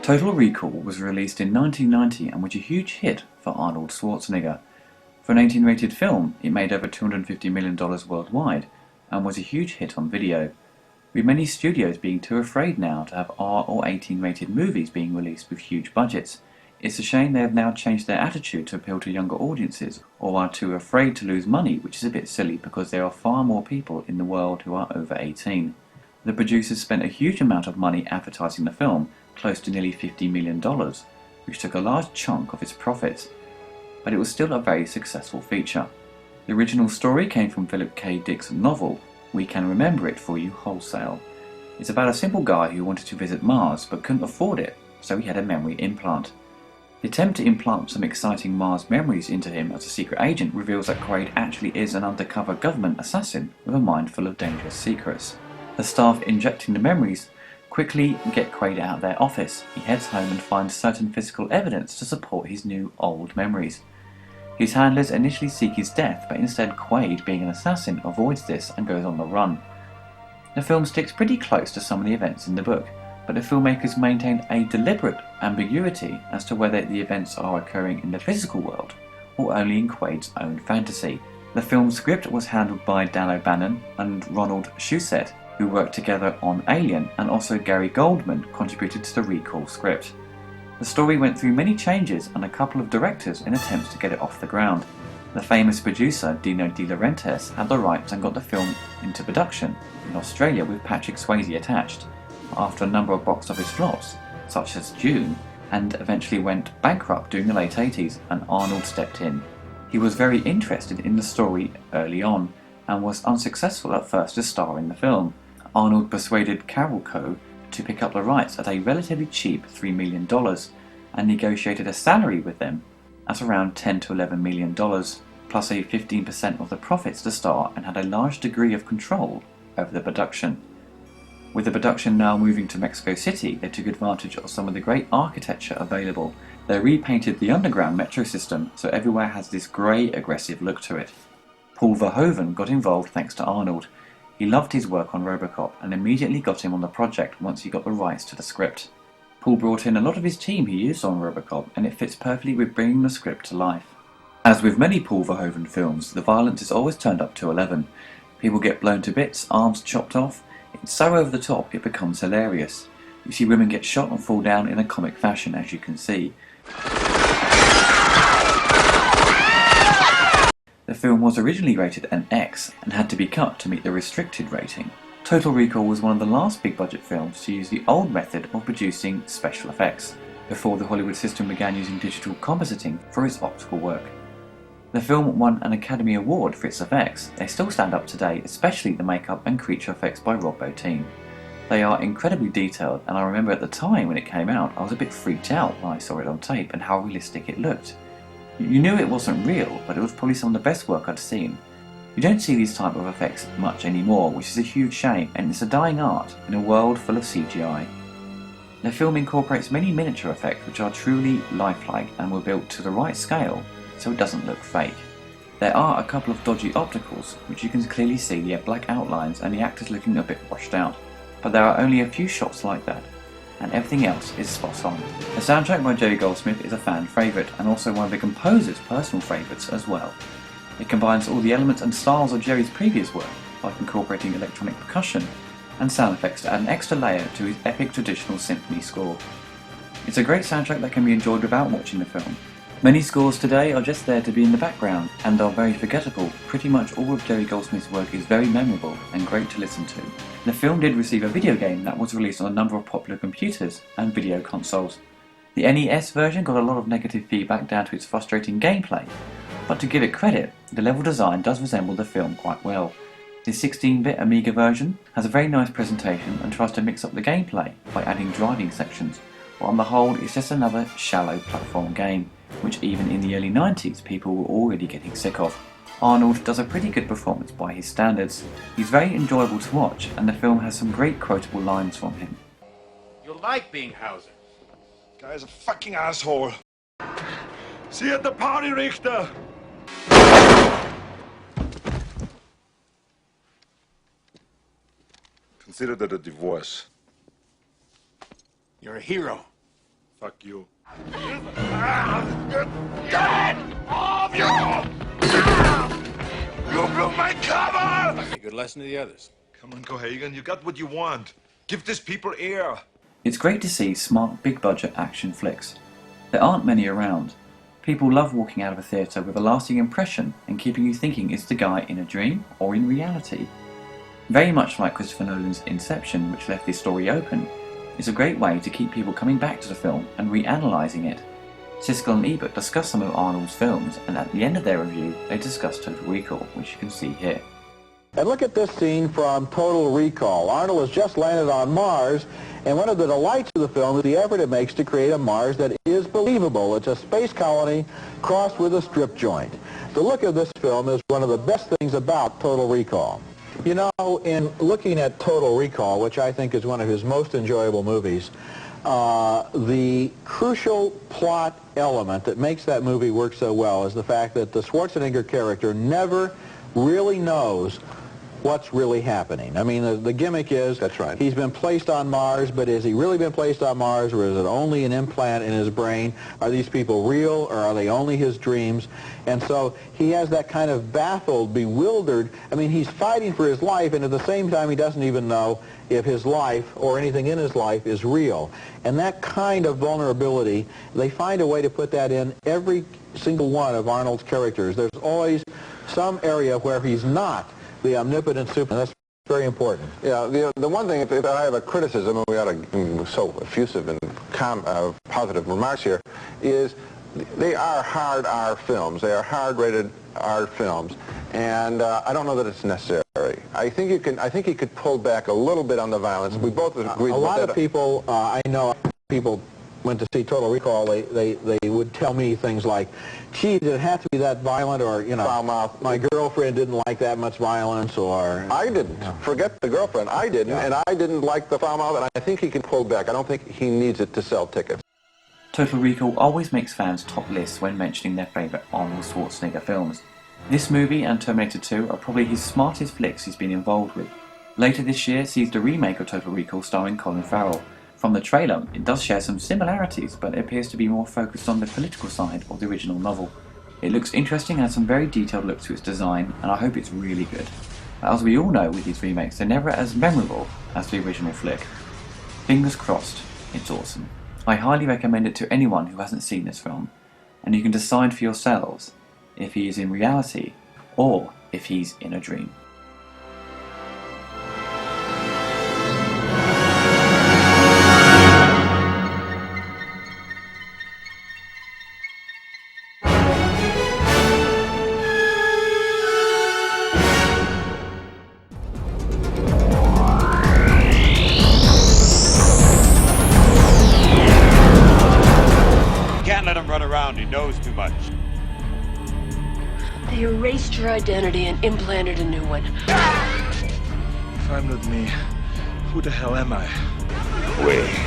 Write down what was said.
Total Recall was released in 1990 and was a huge hit for Arnold Schwarzenegger. For an 18-rated film, it made over $250 million worldwide and was a huge hit on video, with many studios being too afraid now to have R or 18-rated movies being released with huge budgets. It's a shame they have now changed their attitude to appeal to younger audiences, or are too afraid to lose money, which is a bit silly because there are far more people in the world who are over 18. The producers spent a huge amount of money advertising the film, close to nearly $50 million, which took a large chunk of its profits, but it was still a very successful feature. The original story came from Philip K. Dick's novel, We Can Remember It For You Wholesale. It's about a simple guy who wanted to visit Mars but couldn't afford it, so he had a memory implant. The attempt to implant some exciting Mars memories into him as a secret agent reveals that Quaid actually is an undercover government assassin with a mind full of dangerous secrets. The staff injecting the memories quickly get Quaid out of their office. He heads home and finds certain physical evidence to support his new old memories. His handlers initially seek his death, but instead Quaid, being an assassin, avoids this and goes on the run. The film sticks pretty close to some of the events in the book, but the filmmakers maintained a deliberate ambiguity as to whether the events are occurring in the physical world or only in Quaid's own fantasy. The film's script was handled by Dan O'Bannon and Ronald Shusett, who worked together on Alien, and also Gary Goldman contributed to the Recall script. The story went through many changes and a couple of directors in attempts to get it off the ground. The famous producer Dino De Laurentiis had the rights and got the film into production in Australia with Patrick Swayze attached, after a number of box office flops, such as Dune, and eventually went bankrupt during the late 80s, and Arnold stepped in. He was very interested in the story early on, and was unsuccessful at first to star in the film. Arnold persuaded Carolco to pick up the rights at a relatively cheap $3 million, and negotiated a salary with them at around $10 to $11 million, plus a 15% of the profits to star, and had a large degree of control over the production. With the production now moving to Mexico City, they took advantage of some of the great architecture available. They repainted the underground metro system so everywhere has this grey, aggressive look to it. Paul Verhoeven got involved thanks to Arnold. He loved his work on Robocop and immediately got him on the project once he got the rights to the script. Paul brought in a lot of his team he used on Robocop, and it fits perfectly with bringing the script to life. As with many Paul Verhoeven films, the violence is always turned up to 11. People get blown to bits, arms chopped off. It's so over the top it becomes hilarious. You see women get shot and fall down in a comic fashion, as you can see. The film was originally rated an X and had to be cut to meet the restricted rating. Total Recall was one of the last big budget films to use the old method of producing special effects, before the Hollywood system began using digital compositing for its optical work. The film won an Academy Award for its effects. They still stand up today, especially the makeup and creature effects by Rob Bottin. They are incredibly detailed, and I remember at the time when it came out I was a bit freaked out when I saw it on tape and how realistic it looked. You knew it wasn't real, but it was probably some of the best work I'd seen. You don't see these type of effects much anymore, which is a huge shame, and it's a dying art in a world full of CGI. The film incorporates many miniature effects which are truly lifelike and were built to the right scale, so it doesn't look fake. There are a couple of dodgy opticals, which you can clearly see the black outlines and the actors looking a bit washed out, but there are only a few shots like that, and everything else is spot on. The soundtrack by Jerry Goldsmith is a fan favourite, and also one of the composer's personal favourites as well. It combines all the elements and styles of Jerry's previous work, like incorporating electronic percussion and sound effects to add an extra layer to his epic traditional symphony score. It's a great soundtrack that can be enjoyed without watching the film. Many scores today are just there to be in the background and are very forgettable. Pretty much all of Jerry Goldsmith's work is very memorable and great to listen to. The film did receive a video game that was released on a number of popular computers and video consoles. The NES version got a lot of negative feedback down to its frustrating gameplay, but to give it credit, the level design does resemble the film quite well. The 16-bit Amiga version has a very nice presentation and tries to mix up the gameplay by adding driving sections, but on the whole it's just another shallow platform game, which even in the early 90s people were already getting sick of. Arnold does a pretty good performance by his standards. He's very enjoyable to watch, and the film has some great quotable lines from him. You'll like being Hauser. Guy's a fucking asshole. See you at the party, Richter. Consider that a divorce. You're a hero. Fuck you. Get off you! You blew my cover! A good lesson to the others. Come on, Verhoeven, you got what you want. Give these people air. It's great to see smart, big-budget action flicks. There aren't many around. People love walking out of a theatre with a lasting impression and keeping you thinking, is the guy in a dream or in reality? Very much like Christopher Nolan's Inception, which left this story open, it's a great way to keep people coming back to the film and reanalyzing it. Siskel and Ebert discuss some of Arnold's films, and at the end of their review, they discuss Total Recall, which you can see here. And look at this scene from Total Recall. Arnold has just landed on Mars, and one of the delights of the film is the effort it makes to create a Mars that is believable. It's a space colony crossed with a strip joint. The look of this film is one of the best things about Total Recall. You know, in looking at Total Recall, which I think is one of his most enjoyable movies, the crucial plot element that makes that movie work so well is the fact that the Schwarzenegger character never really knows what's really happening. I mean, the gimmick is that's right. He's been placed on Mars, but has he really been placed on Mars, or is it only an implant in his brain? Are these people real, or are they only his dreams? And so he has that kind of baffled, bewildered, I mean, he's fighting for his life, and at the same time he doesn't even know if his life or anything in his life is real. And that kind of vulnerability, they find a way to put that in every single one of Arnold's characters. There's always some area where he's not the omnipotent Superman. That's very important. Yeah, the one thing, if I have a criticism, and we ought to be so effusive and positive remarks here, is they are hard R films. They are hard-rated R films, and I don't know that it's necessary. I think he could pull back a little bit on the violence. We both agreed. A lot of people, I know people went to see Total Recall, they would tell me things like, gee, did it have to be that violent, or, you know, foul mouth. My girlfriend didn't like that much violence, or... I didn't. Forget the girlfriend. I didn't, and I didn't like the foul mouth, and I think he can pull back. I don't think he needs it to sell tickets. Total Recall always makes fans' top lists when mentioning their favourite Arnold Schwarzenegger films. This movie and Terminator 2 are probably his smartest flicks he's been involved with. Later this year sees the remake of Total Recall starring Colin Farrell. From the trailer, it does share some similarities, but it appears to be more focused on the political side of the original novel. It looks interesting and has some very detailed looks to its design, and I hope it's really good. As we all know with these remakes, they're never as memorable as the original flick. Fingers crossed, it's awesome. I highly recommend it to anyone who hasn't seen this film, and you can decide for yourselves if he is in reality or if he's in a dream. Let him run around, he knows too much. They erased your identity and implanted a new one. If I'm not me, who the hell am I? Wait.